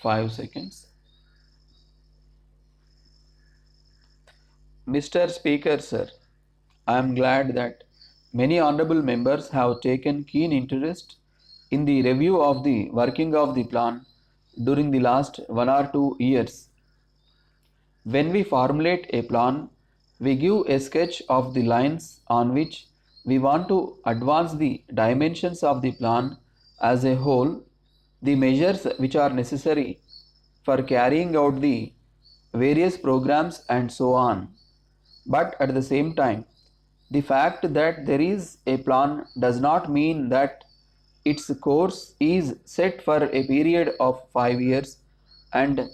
5 seconds. Mr. Speaker, sir, I am glad that many honorable members have taken keen interest in the review of the working of the plan during the last 1 or 2 years. When we formulate a plan, we give a sketch of the lines on which we want to advance the dimensions of the plan as a whole, the measures which are necessary for carrying out the various programs and so on. But at the same time, the fact that there is a plan does not mean that its course is set for a period of 5 years and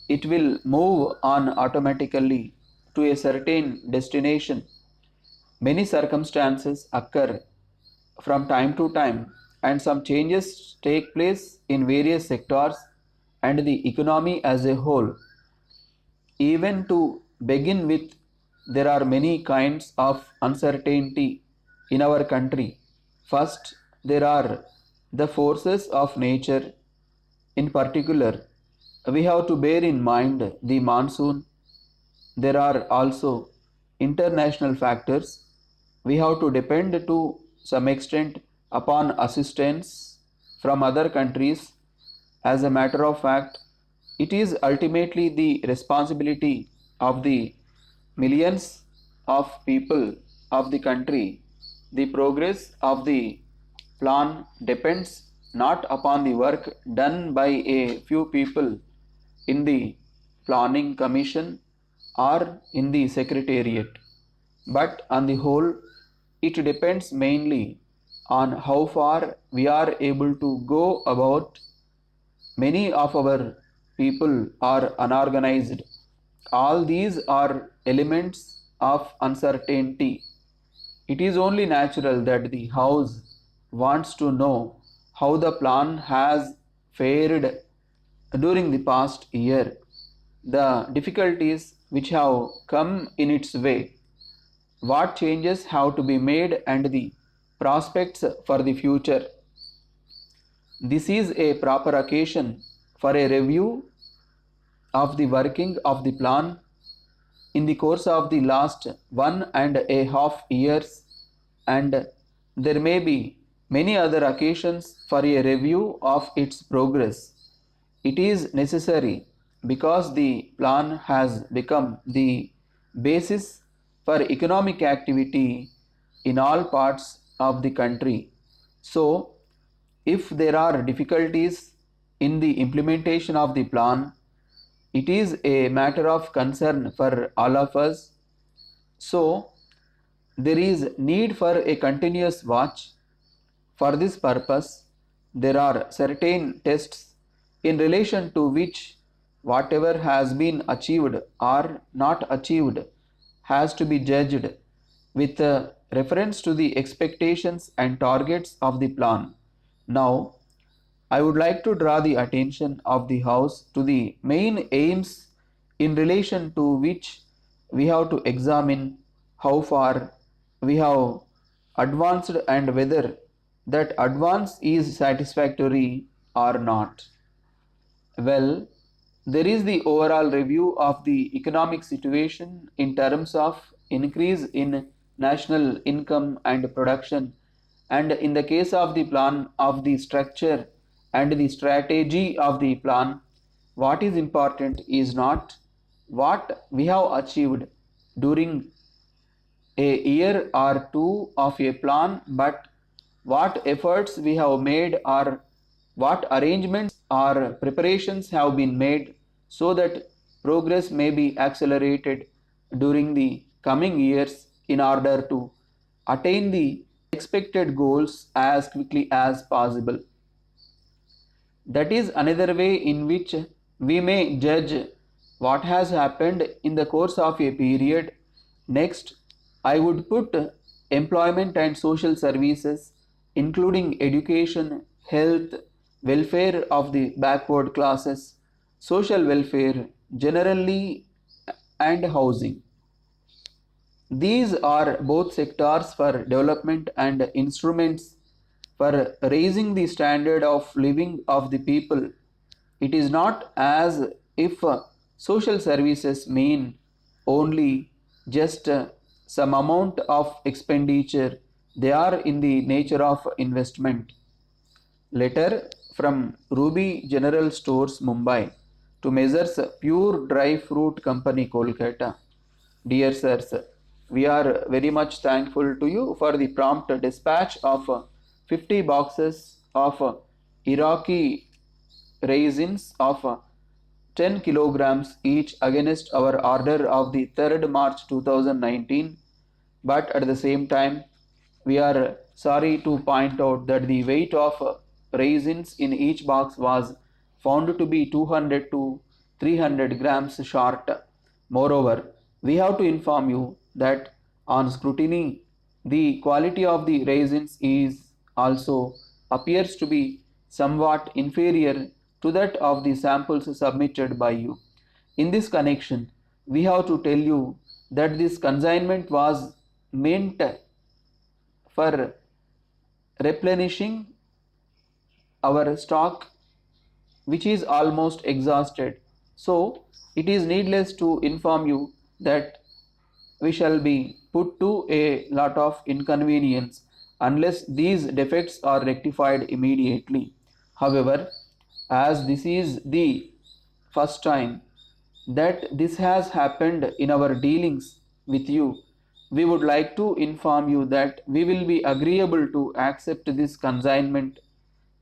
it will move on automatically to a certain destination. Many circumstances occur from time to time, and some changes take place in various sectors and the economy as a whole. Even to begin with, there are many kinds of uncertainty in our country. First, there are the forces of nature. In particular, we have to bear in mind the monsoon. There are also international factors. We have to depend to some extent upon assistance from other countries. As a matter of fact, it is ultimately the responsibility of the millions of people of the country. The progress of the plan depends not upon the work done by a few people in the planning commission or in the secretariat, but on the whole, it depends mainly on how far we are able to go about. Many of our people are unorganized. All these are elements of uncertainty. It is only natural that the House wants to know how the plan has fared during the past year, the difficulties which have come in its way, what changes have to be made, and the prospects for the future. This is a proper occasion for a review of the working of the plan in the course of the last 1.5 years, and there may be many other occasions for a review of its progress. It is necessary because the plan has become the basis for economic activity in all parts of the country. So, if there are difficulties in the implementation of the plan, it is a matter of concern for all of us. So, there is need for a continuous watch. For this purpose, there are certain tests in relation to which whatever has been achieved or not achieved has to be judged with reference to the expectations and targets of the plan. Now, I would like to draw the attention of the House to the main aims in relation to which we have to examine how far we have advanced and whether that advance is satisfactory or not. Well, there is the overall review of the economic situation in terms of increase in national income and production, and in the case of the plan of the structure and the strategy of the plan, what is important is not what we have achieved during a year or two of a plan, but what efforts we have made or what arrangements or preparations have been made so that progress may be accelerated during the coming years in order to attain the expected goals as quickly as possible. That is another way in which we may judge what has happened in the course of a period. Next, I would put employment and social services, including education, health, welfare of the backward classes, social welfare generally, and housing. These are both sectors for development and instruments for raising the standard of living of the people. It is not as if social services mean only just some amount of expenditure, they are in the nature of investment. Letter from Ruby General Stores, Mumbai, to Messrs. Pure Dry Fruit Company, Kolkata. Dear sirs, we are very much thankful to you for the prompt dispatch of 50 boxes of Iraqi raisins of 10 kilograms each against our order of the 3rd March 2019. But at the same time, we are sorry to point out that the weight of raisins in each box was found to be 200 to 300 grams short. Moreover, we have to inform you that on scrutiny, the quality of the raisins is also appears to be somewhat inferior to that of the samples submitted by you. In this connection, we have to tell you that this consignment was meant for replenishing our stock, which is almost exhausted. So, it is needless to inform you that we shall be put to a lot of inconvenience unless these defects are rectified immediately. However, as this is the first time that this has happened in our dealings with you, we would like to inform you that we will be agreeable to accept this consignment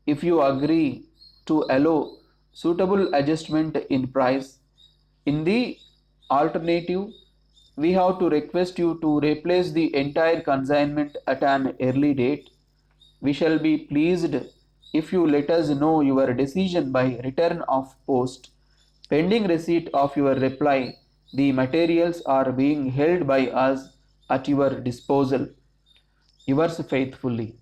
if you agree to allow suitable adjustment in price. In the alternative, we have to request you to replace the entire consignment at an early date. We shall be pleased if you let us know your decision by return of post. Pending receipt of your reply, the materials are being held by us at your disposal. Yours faithfully.